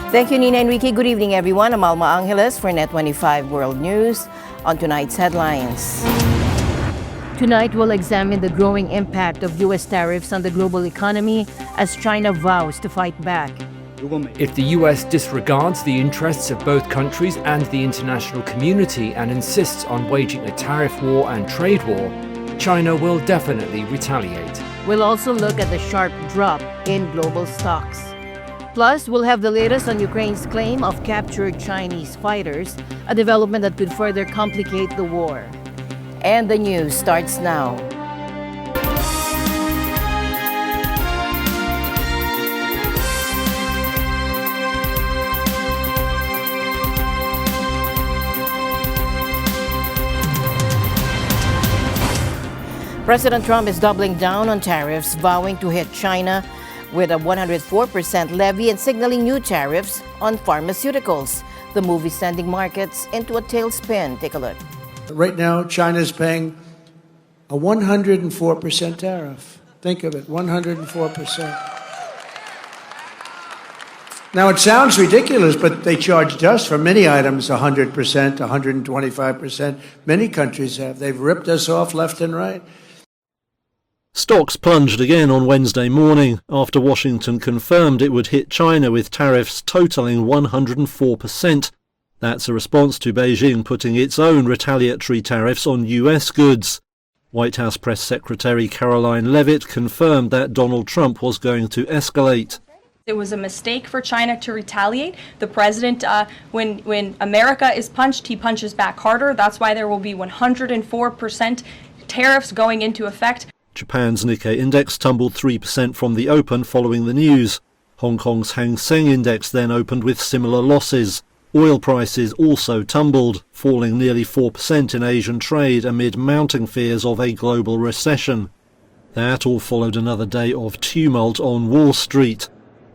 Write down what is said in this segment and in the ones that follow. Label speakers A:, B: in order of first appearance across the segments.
A: Thank you, Nina Enrique. Good evening, everyone. I'm Alma Angeles for NET25 World News. On tonight's headlines. Tonight, we'll examine the growing impact of U.S. tariffs on the global economy as China vows to fight back.
B: If the US disregards the interests of both countries and the international community and insists on waging a tariff war and trade war, China will definitely retaliate.
A: We'll also look at the sharp drop in global stocks. Plus, we'll have the latest on Ukraine's claim of captured Chinese fighters, a development that could further complicate the war. And the news starts now. President Trump is doubling down on tariffs, vowing to hit China with a 104% levy and signaling new tariffs on pharmaceuticals. The move is sending markets into a tailspin. Take a look.
C: Right now, China is paying a 104% tariff. Think of it, 104%. Now, it sounds ridiculous, but they charged us for many items 100%, 125%. Many countries have. They've ripped us off left and right.
D: Stocks plunged again on Wednesday morning after Washington confirmed it would hit China with tariffs totaling 104%. That's a response to Beijing putting its own retaliatory tariffs on US goods. White House Press Secretary Caroline Leavitt confirmed that Donald Trump was going to escalate.
E: It was a mistake for China to retaliate. The president, when America is punched, he punches back harder. That's why there will be 104% tariffs going into effect.
D: Japan's Nikkei index tumbled 3% from the open following the news. Hong Kong's Hang Seng index then opened with similar losses. Oil prices also tumbled, falling nearly 4% in Asian trade amid mounting fears of a global recession. That all followed another day of tumult on Wall Street.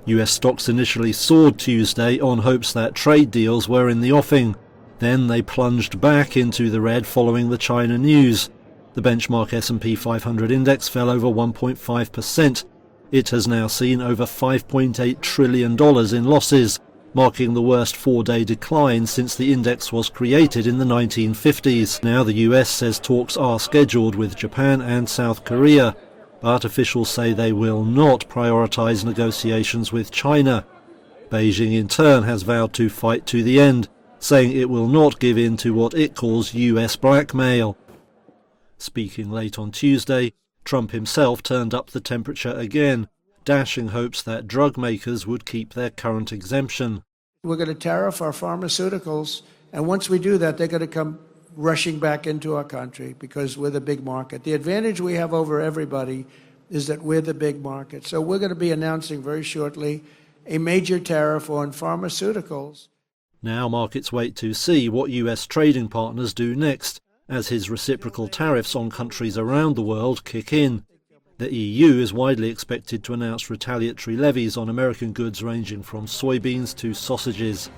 D: US stocks initially soared Tuesday on hopes that trade deals were in the offing. Then they plunged back into the red following the China news. The benchmark S&P 500 index fell over 1.5%. It has now seen over $5.8 trillion in losses, marking the worst four-day decline since the index was created in the 1950s. Now the US says talks are scheduled with Japan and South Korea, but officials say they will not prioritize negotiations with China. Beijing in turn has vowed to fight to the end, saying it will not give in to what it calls US blackmail. Speaking late on Tuesday, Trump himself turned up the temperature again, dashing hopes that drug makers would keep their current exemption.
C: We're going to tariff our pharmaceuticals, and once we do that, they're going to come rushing back into our country because we're the big market. The advantage we have over everybody is that we're the big market. So we're going to be announcing very shortly a major tariff on pharmaceuticals.
D: Now markets wait to see what US trading partners do next, as his reciprocal tariffs on countries around the world kick in. The EU is widely expected to announce retaliatory levies on American goods ranging from soybeans to sausages.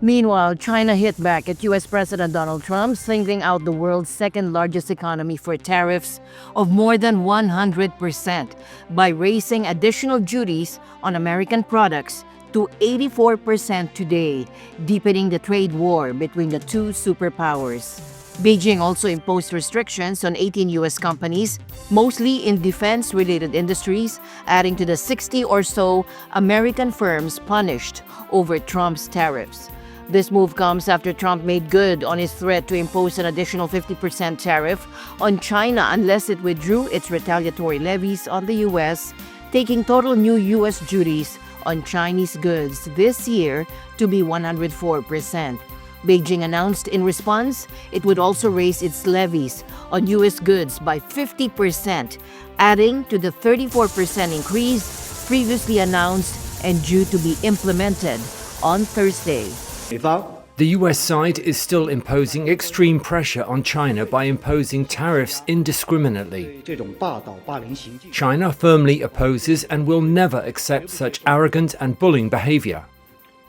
A: Meanwhile, China hit back at U.S. President Donald Trump, singling out the world's second-largest economy for tariffs of more than 100% by raising additional duties on American products to 84% today, deepening the trade war between the two superpowers. Beijing also imposed restrictions on 18 U.S. companies, mostly in defense-related industries, adding to the 60 or so American firms punished over Trump's tariffs. This move comes after Trump made good on his threat to impose an additional 50% tariff on China unless it withdrew its retaliatory levies on the U.S., taking total new U.S. duties on Chinese goods this year to be 104%. Beijing announced in response it would also raise its levies on U.S. goods by 50%, adding to the 34% increase previously announced and due to be implemented on Thursday.
B: The US side is still imposing extreme pressure on China by imposing tariffs indiscriminately. China firmly opposes and will never accept such arrogant and bullying behavior.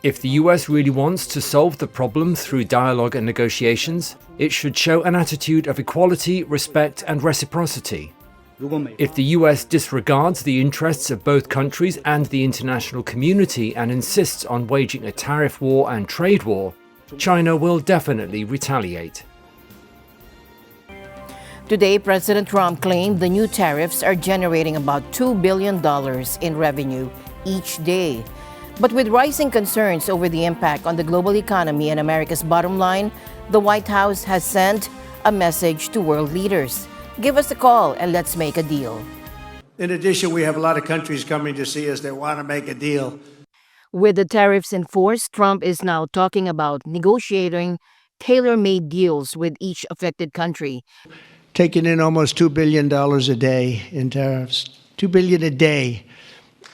B: If the US really wants to solve the problem through dialogue and negotiations, it should show an attitude of equality, respect and reciprocity. If the US disregards the interests of both countries and the international community and insists on waging a tariff war and trade war, China will definitely retaliate.
A: Today, President Trump claimed the new tariffs are generating about $2 billion in revenue each day. But with rising concerns over the impact on the global economy and America's bottom line, the White House has sent a message to world leaders. Give us a call and let's make a deal.
C: In addition, we have a lot of countries coming to see us that want to make a deal.
A: With the tariffs in force, Trump is now talking about negotiating tailor-made deals with each affected country.
C: Taking in almost $2 billion a day in tariffs. $2 billion a day.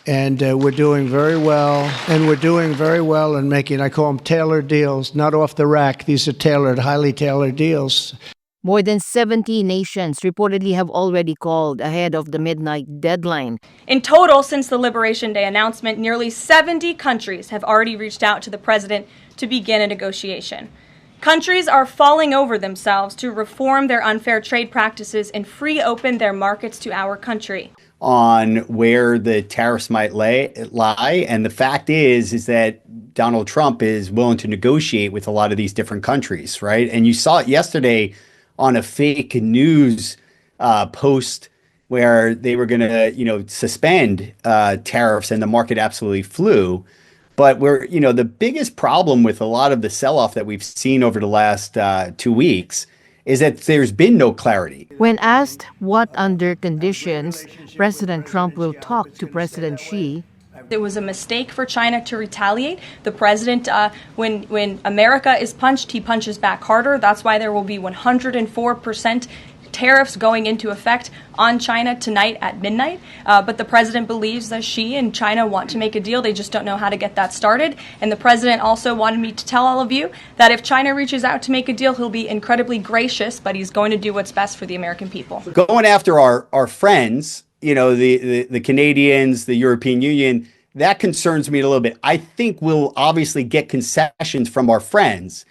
C: And we're doing very well. And we're doing very well in making, I call them tailored deals, not off the rack. These are tailored, highly tailored deals.
A: More than 70 nations reportedly have already called ahead of the midnight deadline.
E: In total, since the Liberation Day announcement, nearly 70 countries have already reached out to the president to begin a negotiation. Countries are falling over themselves to reform their unfair trade practices and free open their markets to our country.
F: On where the tariffs might lie. And the fact is that Donald Trump is willing to negotiate with a lot of these different countries, right? And you saw it yesterday on a fake news post where they were going to, suspend tariffs, and the market absolutely flew. But the biggest problem with a lot of the sell-off that we've seen over the last 2 weeks is that there's been no clarity.
A: When asked what under conditions President Trump will talk to President Xi,
E: it was a mistake for China to retaliate. The president, when America is punched, he punches back harder. That's why there will be 104% tariffs going into effect on China tonight at midnight. But the president believes that Xi and China want to make a deal. They just don't know how to get that started. And the president also wanted me to tell all of you that if China reaches out to make a deal, he'll be incredibly gracious, but he's going to do what's best for the American people.
F: Going after our friends, the Canadians, the European Union, that concerns me a little bit. I think we'll obviously get concessions from our friends.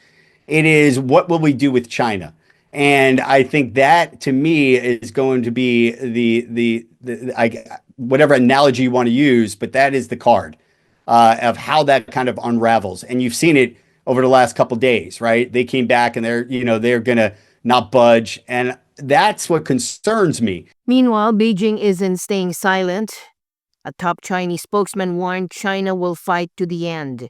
F: It is, what will we do with China? And I think that, to me, is going to be the whatever analogy you want to use, but that is the card of how that kind of unravels. And you've seen it over the last couple of days, right? They came back and they're going to not budge. And that's what concerns me.
A: Meanwhile, Beijing isn't staying silent. A top Chinese spokesman warned China will fight to the end.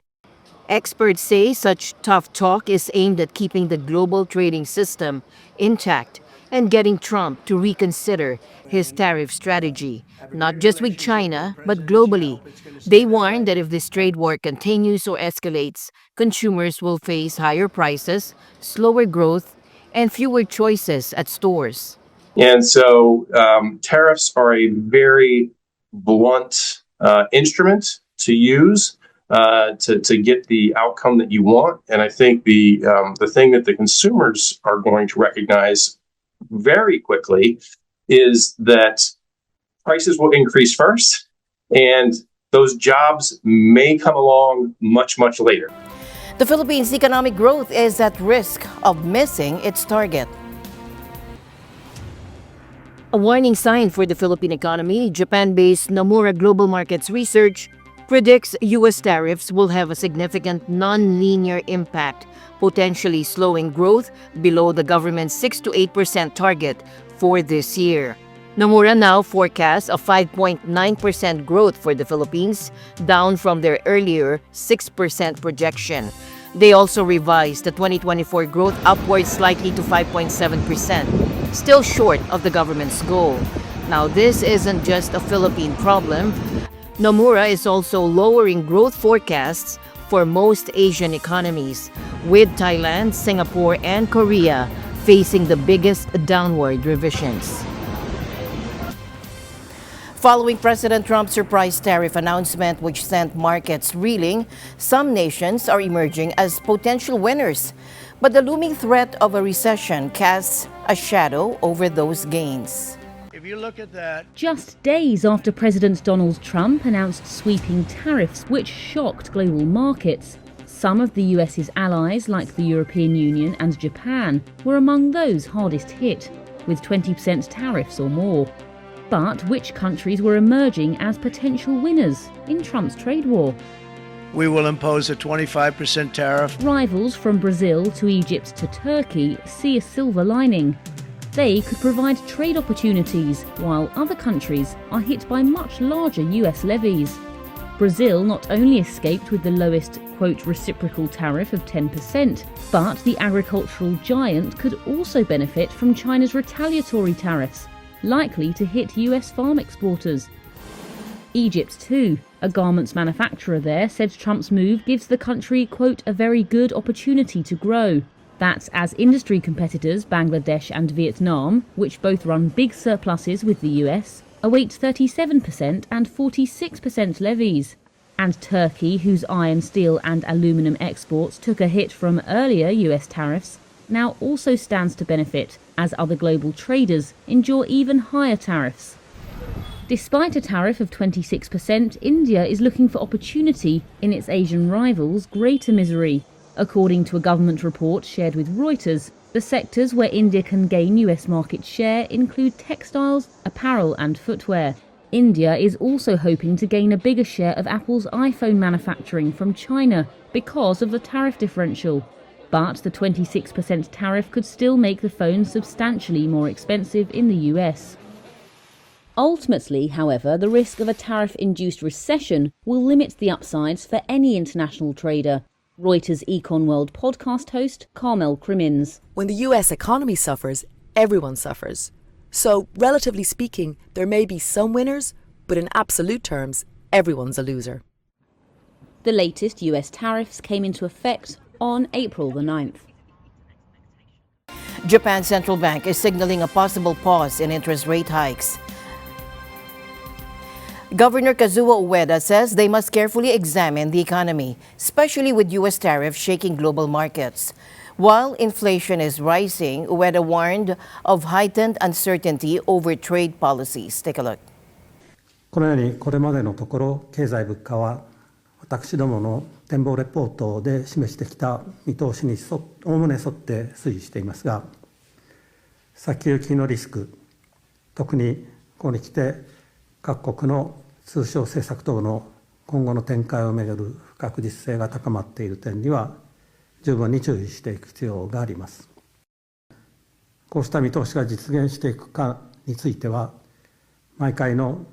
A: Experts say such tough talk is aimed at keeping the global trading system intact and getting Trump to reconsider his tariff strategy, not just with China, but globally. They warn that if this trade war continues or escalates, consumers will face higher prices, slower growth, and fewer choices at stores.
G: And so tariffs are a very blunt instrument to use to get the outcome that you want. And I think the thing that the consumers are going to recognize very quickly is that prices will increase first, and those jobs may come along much, much later.
A: The Philippines' economic growth is at risk of missing its target. A warning sign for the Philippine economy, Japan-based Nomura Global Markets Research predicts U.S. tariffs will have a significant non-linear impact, potentially slowing growth below the government's 6 to 8% target for this year. Nomura now forecasts a 5.9% growth for the Philippines, down from their earlier 6% projection. They also revised the 2024 growth upward slightly to 5.7%, still short of the government's goal. Now, this isn't just a Philippine problem. Nomura is also lowering growth forecasts for most Asian economies, with Thailand, Singapore, and Korea facing the biggest downward revisions. Following President Trump's surprise tariff announcement, which sent markets reeling, some nations are emerging as potential winners. But the looming threat of a recession casts a shadow over those gains.
C: If you look at that,
H: Just days after President Donald Trump announced sweeping tariffs which shocked global markets, some of the US's allies, like the European Union and Japan, were among those hardest hit, with 20% tariffs or more. But which countries were emerging as potential winners in Trump's trade war?
C: We will impose a 25% tariff.
H: Rivals from Brazil to Egypt to Turkey see a silver lining. They could provide trade opportunities, while other countries are hit by much larger US levies. Brazil not only escaped with the lowest, quote, reciprocal tariff of 10%, but the agricultural giant could also benefit from China's retaliatory tariffs, likely to hit US farm exporters. Egypt too. A garments manufacturer there said Trump's move gives the country, quote, a very good opportunity to grow. That's as industry competitors Bangladesh and Vietnam, which both run big surpluses with the US, await 37% and 46% levies. And Turkey, whose iron, steel and aluminium exports took a hit from earlier US tariffs, now also stands to benefit as other global traders endure even higher tariffs. Despite a tariff of 26%, India is looking for opportunity in its Asian rivals' greater misery. According to a government report shared with Reuters, the sectors where India can gain US market share include textiles, apparel and footwear. India is also hoping to gain a bigger share of Apple's iPhone manufacturing from China because of the tariff differential. But the 26% tariff could still make the phone substantially more expensive in the US. Ultimately, however, the risk of a tariff-induced recession will limit the upsides for any international trader. Reuters Econ World podcast host Carmel Crimmins.
I: When the US economy suffers, everyone suffers. So, relatively speaking, there may be some winners, but in absolute terms, everyone's a loser.
H: The latest US tariffs came into effect on April the 9th.
A: Japan's central bank is signaling a possible pause in interest rate hikes. Governor Kazuo Ueda says they must carefully examine the economy, especially with U.S. tariffs shaking global markets. While inflation is rising, Ueda warned of heightened uncertainty over trade policies. Take a look.
J: このようにこれまでのところ経済物価は私どもの展望レポートで示してきた見通しにおおむね沿って推移していますが、先行きのリスク、特にここに来て各国の通商政策等の今後の展開をめぐる不確実性が高まっている点には十分に注意していく必要があります。こうした見通しが実現していくかについては、毎回の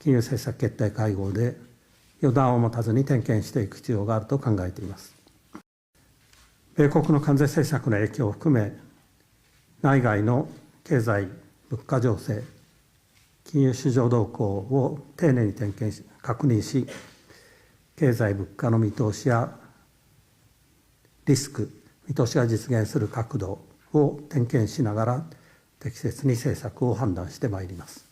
J: 金融政策決定会合で予断を持たずに点検していく必要があると考えています。米国の関税政策の影響を含め、内外の経済・物価情勢、金融市場動向を丁寧に点検し、確認し、経済物価の見通しやリスク、見通しが実現する角度を点検しながら、適切に政策を判断してまいります。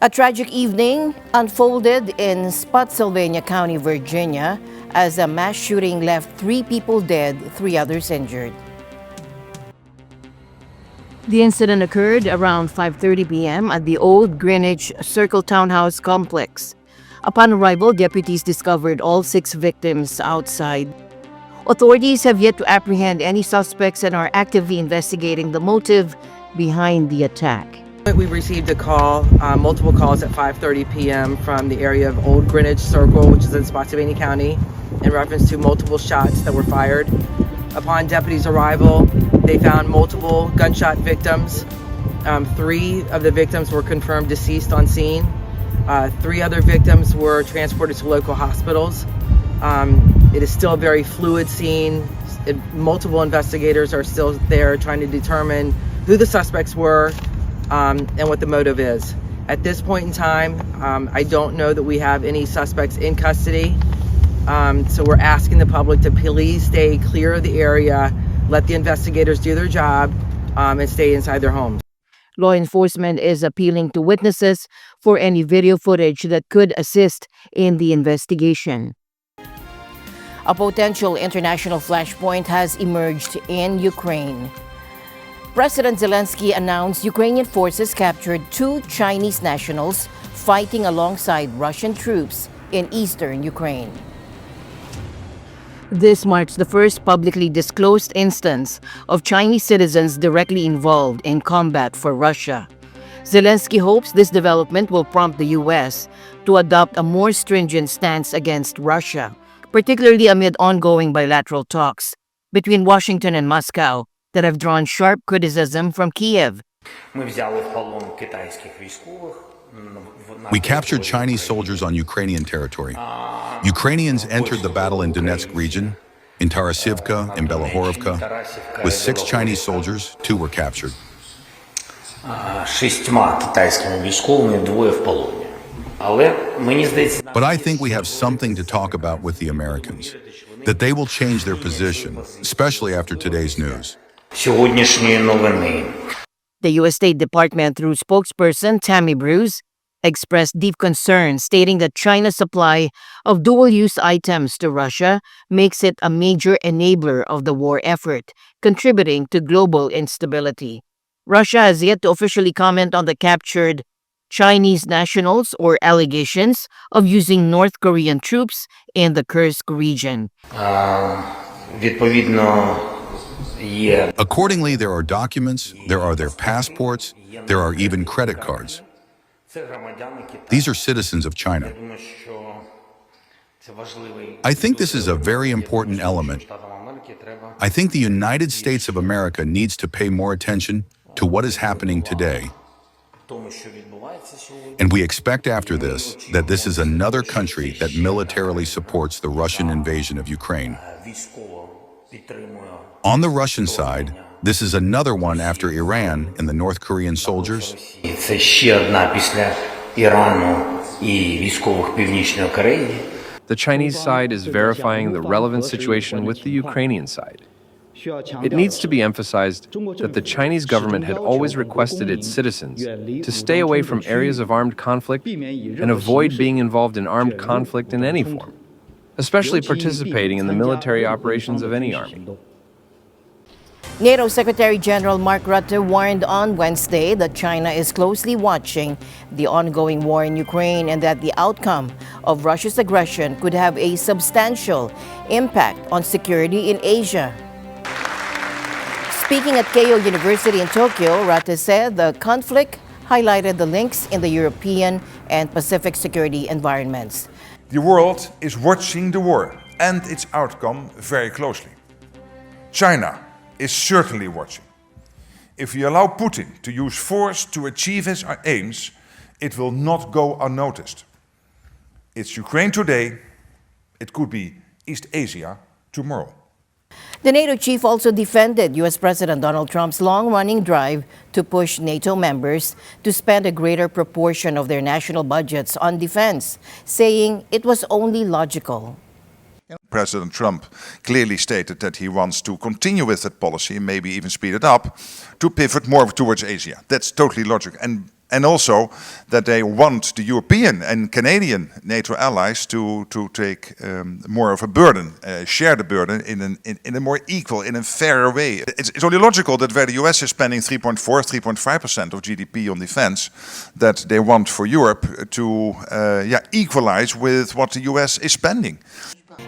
A: A tragic evening unfolded in Spotsylvania County, Virginia, as a mass shooting left 3 people dead, 3 others injured. The incident occurred around 5:30 p.m. at the Old Greenwich Circle Townhouse complex. Upon arrival, deputies discovered all 6 victims outside. Authorities have yet to apprehend any suspects and are actively investigating the motive behind the attack.
K: We received a call, multiple calls at 5:30 p.m. from the area of Old Greenwich Circle, which is in Spotsylvania County, in reference to multiple shots that were fired. Upon deputies' arrival, they found multiple gunshot victims. 3 of the victims were confirmed deceased on scene. 3 other victims were transported to local hospitals. It is still a very fluid scene. Multiple investigators are still there trying to determine who the suspects were and what the motive is. At this point in time, I don't know that we have any suspects in custody. So we're asking the public to please stay clear of the area, let the investigators do their job, and stay inside their homes.
A: Law enforcement is appealing to witnesses for any video footage that could assist in the investigation. A potential international flashpoint has emerged in Ukraine. President Zelensky announced Ukrainian forces captured 2 Chinese nationals fighting alongside Russian troops in eastern Ukraine. This marks the first publicly disclosed instance of Chinese citizens directly involved in combat for Russia. Zelensky hopes this development will prompt the U.S. to adopt a more stringent stance against Russia, particularly amid ongoing bilateral talks between Washington and Moscow that have drawn sharp criticism from Kiev.
L: We captured Chinese soldiers on Ukrainian territory. Ukrainians entered the battle in Donetsk region, in Tarasivka and Belohorovka. With 6 Chinese soldiers, 2 were captured. But I think we have something to talk about with the Americans, that they will change their position, especially after today's news.
A: The U.S. State Department, through spokesperson Tammy Bruce, expressed deep concern, stating that China's supply of dual-use items to Russia makes it a major enabler of the war effort, contributing to global instability. Russia has yet to officially comment on the captured Chinese nationals or allegations of using North Korean troops in the Kursk region.
L: Accordingly, there are documents, there are their passports, there are even credit cards. These are citizens of China. I think this is a very important element. I think the United States of America needs to pay more attention to what is happening today. And we expect after this that this is another country that militarily supports the Russian invasion of Ukraine. On the Russian side, this is another one after Iran and the North Korean soldiers.
M: The Chinese side is verifying the relevant situation with the Ukrainian side. It needs to be emphasized that the Chinese government had always requested its citizens to stay away from areas of armed conflict and avoid being involved in armed conflict in any form, especially participating in the military operations of any army.
A: NATO Secretary General Mark Rutte warned on Wednesday that China is closely watching the ongoing war in Ukraine and that the outcome of Russia's aggression could have a substantial impact on security in Asia. Speaking at Keio University in Tokyo, Rutte said the conflict highlighted the links in the European and Pacific security environments.
N: The world is watching the war and its outcome very closely. China is certainly watching. If we allow Putin to use force to achieve his aims, it will not go unnoticed. It's Ukraine today, it could be East Asia tomorrow.
A: The NATO chief also defended U.S. President Donald Trump's long-running drive to push NATO members to spend a greater proportion of their national budgets on defense, saying it was only logical.
N: President Trump clearly stated that he wants to continue with that policy, maybe even speed it up, to pivot more towards Asia. That's totally logical. And also that they want the European and Canadian NATO allies to take more of a burden, share the burden in a more equal, in a fairer way. It's only logical that where the US is spending 3.5% of GDP on defense, that they want for Europe to equalize with what the US is spending.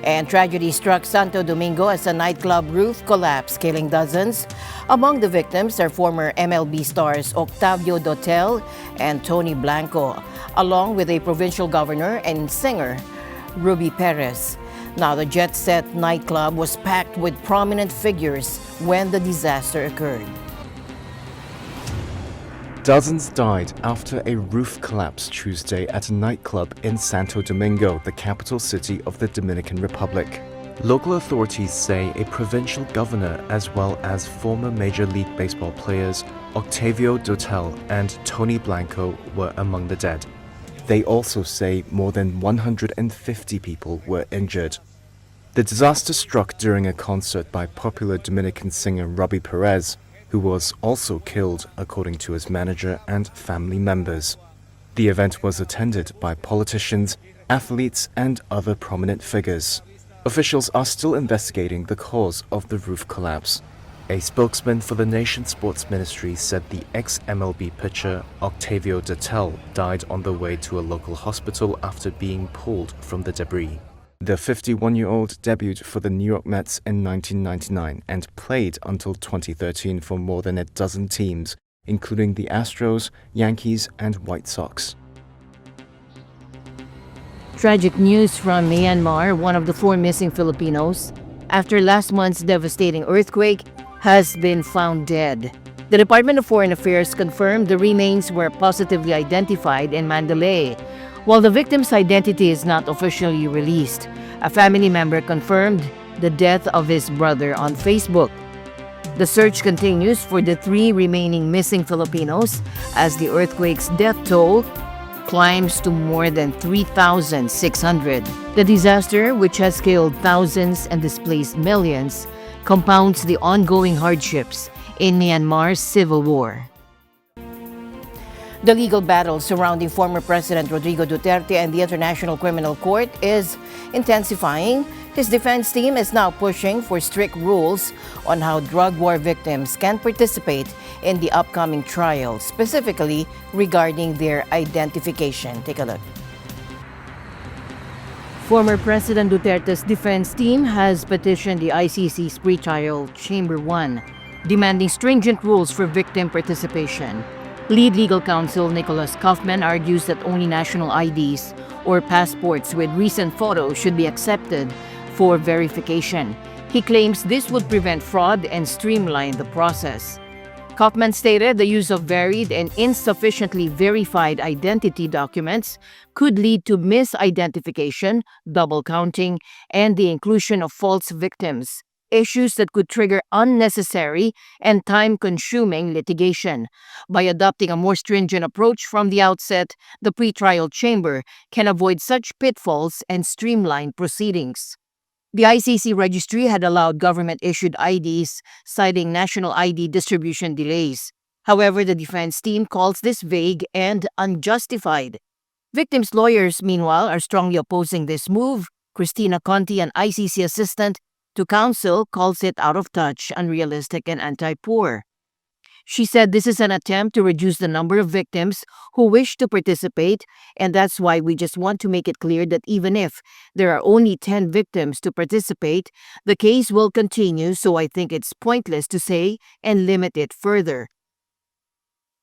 A: And tragedy struck Santo Domingo as a nightclub roof collapsed, killing dozens. Among the victims are former MLB stars Octavio Dotel and Tony Blanco, along with a provincial governor and singer, Ruby Perez. Now, the jet-set nightclub was packed with prominent figures when the disaster occurred.
O: Dozens died after a roof collapse Tuesday at a nightclub in Santo Domingo, the capital city of the Dominican Republic. Local authorities say a provincial governor as well as former Major League Baseball players Octavio Dotel and Tony Blanco were among the dead. They also say more than 150 people were injured. The disaster struck during a concert by popular Dominican singer Ruby Perez, who was also killed, according to his manager and family members. The event was attended by politicians, athletes, and other prominent figures. Officials are still investigating the cause of the roof collapse. A spokesman for the nation's sports ministry said the ex-MLB pitcher Octavio Dotel died on the way to a local hospital after being pulled from the debris. The 51-year-old debuted for the New York Mets in 1999 and played until 2013 for more than a dozen teams, including the Astros, Yankees, and White Sox.
A: Tragic news from Myanmar. One of the 4 missing Filipinos, after last month's devastating earthquake, has been found dead. The Department of Foreign Affairs confirmed the remains were positively identified in Mandalay, while the victim's identity is not officially released. A family member confirmed the death of his brother on Facebook. The search continues for the 3 remaining missing Filipinos as the earthquake's death toll climbs to more than 3,600. The disaster, which has killed thousands and displaced millions, compounds the ongoing hardships in Myanmar's civil war. The legal battle surrounding former President Rodrigo Duterte and the International Criminal Court is intensifying. His defense team is now pushing for strict rules on how drug war victims can participate in the upcoming trial, specifically regarding their identification. Take a look. Former President Duterte's defense team has petitioned the ICC's pretrial Chamber 1, demanding stringent rules for victim participation. Lead legal counsel Nicholas Kaufman argues that only national IDs or passports with recent photos should be accepted for verification. He claims this would prevent fraud and streamline the process. Kaufman stated the use of varied and insufficiently verified identity documents could lead to misidentification, double counting, and the inclusion of false victims, issues that could trigger unnecessary and time-consuming litigation. By adopting a more stringent approach from the outset, the pretrial chamber can avoid such pitfalls and streamline proceedings. The ICC registry had allowed government-issued IDs, citing national ID distribution delays. However, the defense team calls this vague and unjustified. Victims' lawyers, meanwhile, are strongly opposing this move. Christina Conti, an ICC assistant to counsel, calls it out of touch, unrealistic, and anti-poor. She said this is an attempt to reduce the number of victims who wish to participate, and that's why we just want to make it clear that even if there are only 10 victims to participate, the case will continue, so I think it's pointless to say and limit it further.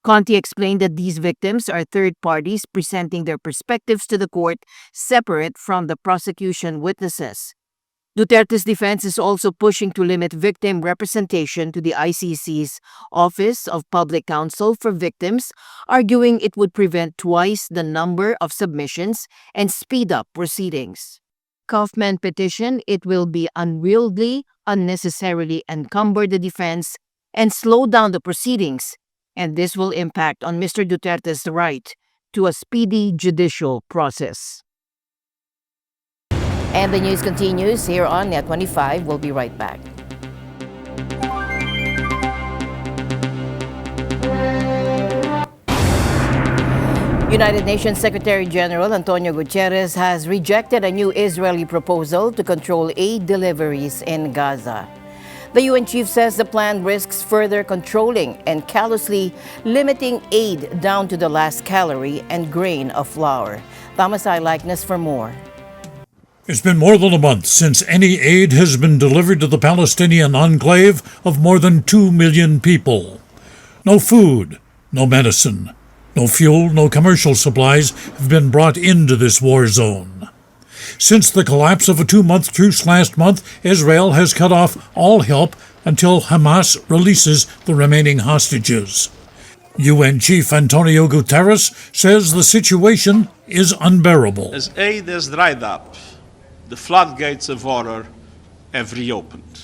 A: Conti explained that these victims are third parties presenting their perspectives to the court separate from the prosecution witnesses. Duterte's defense is also pushing to limit victim representation to the ICC's Office of Public Counsel for Victims, arguing it would prevent twice the number of submissions and speed up proceedings. Kaufman petitioned it will be unwieldy, unnecessarily encumber the defense, and slow down the proceedings, and this will impact on Mr. Duterte's right to a speedy judicial process. And the news continues here on NET25. We'll be right back. United Nations Secretary General Antonio Guterres has rejected a new Israeli proposal to control aid deliveries in Gaza. The UN chief says the plan risks further controlling and callously limiting aid down to the last calorie and grain of flour. Tamasai Likeness for more.
P: It's been more than a month since any aid has been delivered to the Palestinian enclave of more than 2 million people. No food, no medicine, no fuel, no commercial supplies have been brought into this war zone. Since the collapse of a 2-month truce last month, Israel has cut off all help until Hamas releases the remaining hostages. UN Chief Antonio Guterres says the situation is unbearable.
Q: As aid has dried up, the floodgates of horror have reopened.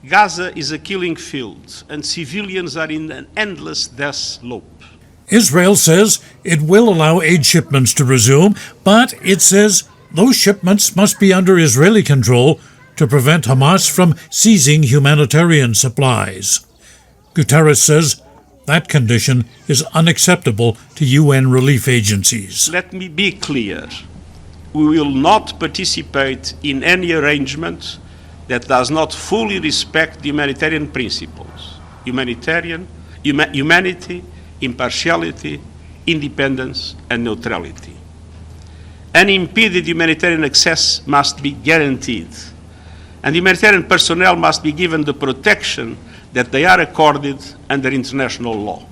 Q: Gaza is a killing field, and civilians are in an endless death loop.
P: Israel says it will allow aid shipments to resume, but it says those shipments must be under Israeli control to prevent Hamas from seizing humanitarian supplies. Guterres says that condition is unacceptable to UN relief agencies.
Q: Let me be clear. We will not participate in any arrangement that does not fully respect the humanitarian principles: humanity, impartiality, independence, and neutrality. Unimpeded humanitarian access must be guaranteed, and humanitarian personnel must be given the protection that they are accorded under international law.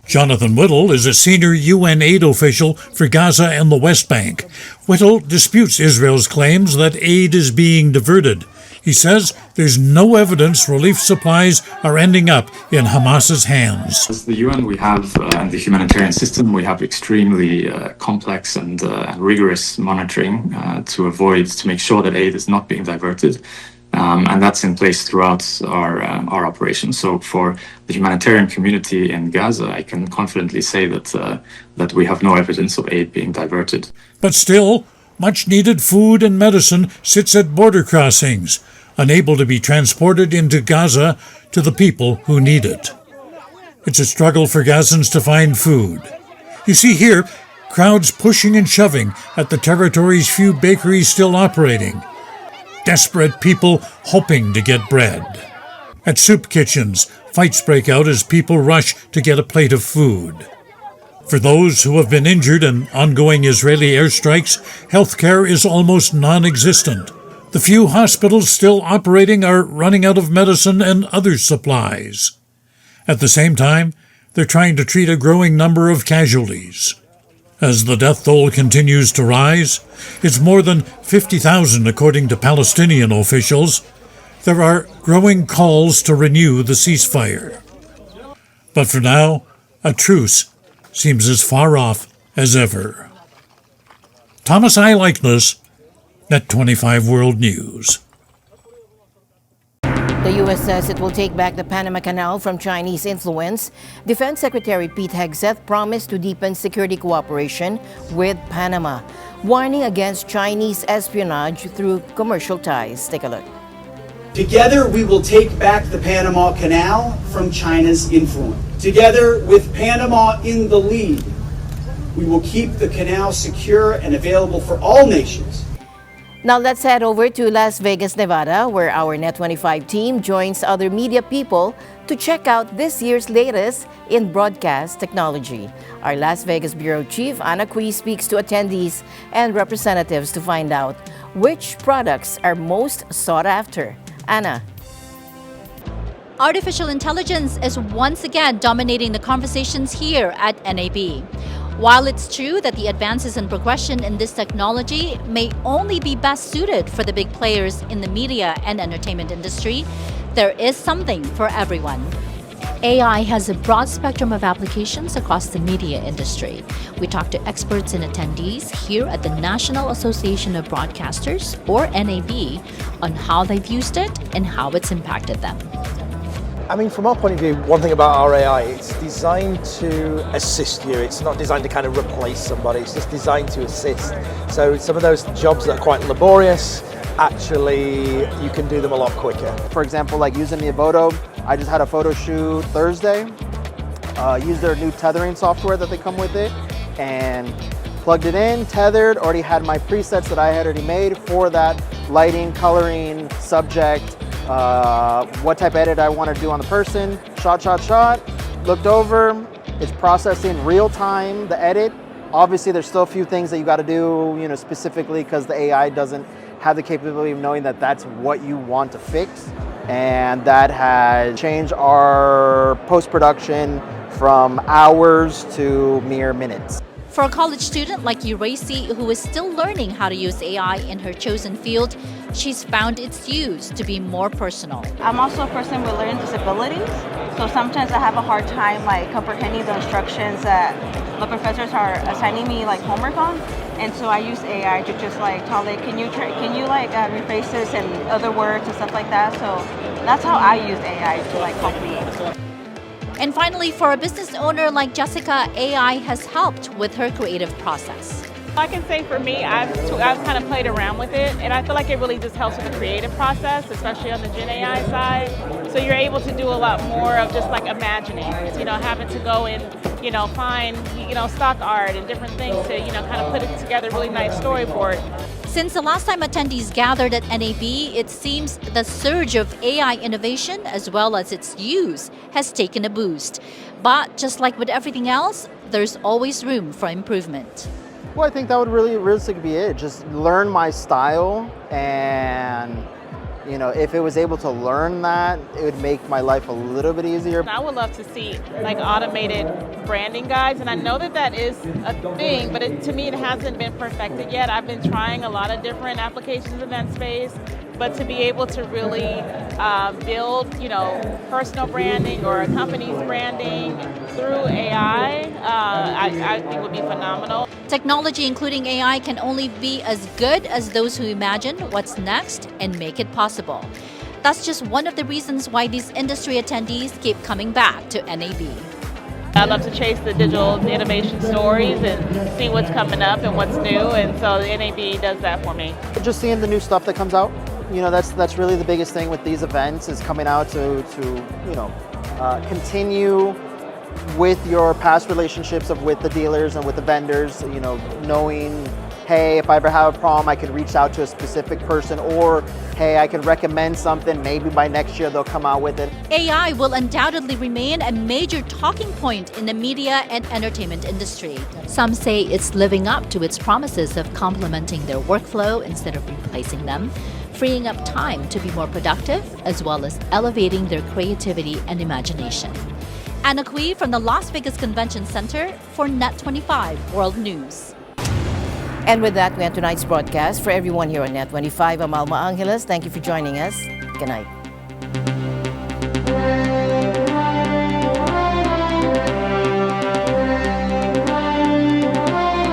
P: Jonathan Whittle is a senior UN aid official for Gaza and the West Bank. Whittle disputes Israel's claims that aid is being diverted. He says there's no evidence relief supplies are ending up in Hamas's hands.
R: As the UN, we have, and the humanitarian system, we have extremely complex and rigorous monitoring to make sure that aid is not being diverted. And that's in place throughout our operations. So for the humanitarian community in Gaza, I can confidently say that we have no evidence of aid being diverted.
P: But still, much needed food and medicine sits at border crossings, unable to be transported into Gaza to the people who need it. It's a struggle for Gazans to find food. You see here, crowds pushing and shoving at the territory's few bakeries still operating. Desperate people hoping to get bread. At soup kitchens, fights break out as people rush to get a plate of food. For those who have been injured in ongoing Israeli airstrikes, health care is almost non-existent. The few hospitals still operating are running out of medicine and other supplies. At the same time, they're trying to treat a growing number of casualties. As the death toll continues to rise, it's more than 50,000 according to Palestinian officials. There are growing calls to renew the ceasefire. But for now, a truce seems as far off as ever. Thomas I. Likeness, NET25 World News.
A: The U.S. says it will take back the Panama Canal from Chinese influence. Defense Secretary Pete Hegseth promised to deepen security cooperation with Panama, warning against Chinese espionage through commercial ties. Take a look.
S: Together, we will take back the Panama Canal from China's influence. Together, with Panama in the lead, we will keep the canal secure and available for all nations.
A: Now let's head over to Las Vegas, Nevada, where our NET25 team joins other media people to check out this year's latest in broadcast technology. Our Las Vegas Bureau Chief, Anna Cui, speaks to attendees and representatives to find out which products are most sought after. Anna.
T: Artificial intelligence is once again dominating the conversations here at NAB. While it's true that the advances and progression in this technology may only be best suited for the big players in the media and entertainment industry, there is something for everyone. AI has a broad spectrum of applications across the media industry. We talked to experts and attendees here at the National Association of Broadcasters, or NAB, on how they've used it and how it's impacted them.
U: I mean, from our point of view, one thing about our AI, it's designed to assist you. It's not designed to kind of replace somebody. It's just designed to assist. So some of those jobs that are quite laborious, actually, you can do them a lot quicker.
V: For example, like using the Avoto, I just had a photo shoot Thursday. Used their new tethering software that they come with it, and plugged it in, tethered, already had my presets that I had already made for that lighting, coloring, subject, what type of edit I want to do on the person, shot, looked over, it's processing real time, the edit. Obviously there's still a few things that you got to do, specifically because the AI doesn't have the capability of knowing that that's what you want to fix. And that has changed our post-production from hours to mere minutes.
T: For a college student like Uracy, who is still learning how to use AI in her chosen field, she's found its use to be more personal.
W: I'm also a person with learning disabilities, so sometimes I have a hard time comprehending the instructions that the professors are assigning me homework on, and so I use AI to just tell it, can you rephrase this and other words and stuff like that. So that's how I use AI to help me.
T: And finally, for a business owner like Jessica, AI has helped with her creative process.
X: I can say for me, I've kind of played around with it, and I feel like it really just helps with the creative process, especially on the Gen AI side. So you're able to do a lot more of just imagining, having to go and, find, stock art and different things to, kind of put it together, really nice storyboard.
T: Since the last time attendees gathered at NAB, it seems the surge of AI innovation as well as its use has taken a boost. But just like with everything else, there's always room for improvement.
V: Well, I think that would really realistically be it. Just learn my style and You know, if it was able to learn that, it would make my life a little bit easier.
X: I would love to see like automated branding guides, and I know that that is a thing, but to me it hasn't been perfected yet. I've been trying a lot of different applications in that space, but to be able to really build, you know, personal branding or a company's branding through AI, I think would be phenomenal.
T: Technology, including AI, can only be as good as those who imagine what's next and make it possible. That's just one of the reasons why these industry attendees keep coming back to NAB.
X: I love to chase the digital innovation stories and see what's coming up and what's new, and so the NAB does that for me.
V: Just seeing the new stuff that comes out, you know, that's really the biggest thing with these events, is coming out to you know, continue with your past relationships with the dealers and with the vendors, you know, knowing, hey, if I ever have a problem, I can reach out to a specific person, or hey, I can recommend something, maybe by next year they'll come out with it.
T: AI will undoubtedly remain a major talking point in the media and entertainment industry. Some say it's living up to its promises of complementing their workflow instead of replacing them, freeing up time to be more productive, as well as elevating their creativity and imagination. Anna Kui from the Las Vegas Convention Center for NET25 World News.
A: And with that, we end tonight's broadcast. For everyone here on NET25, I'm Alma Angeles. Thank you for joining us. Good night.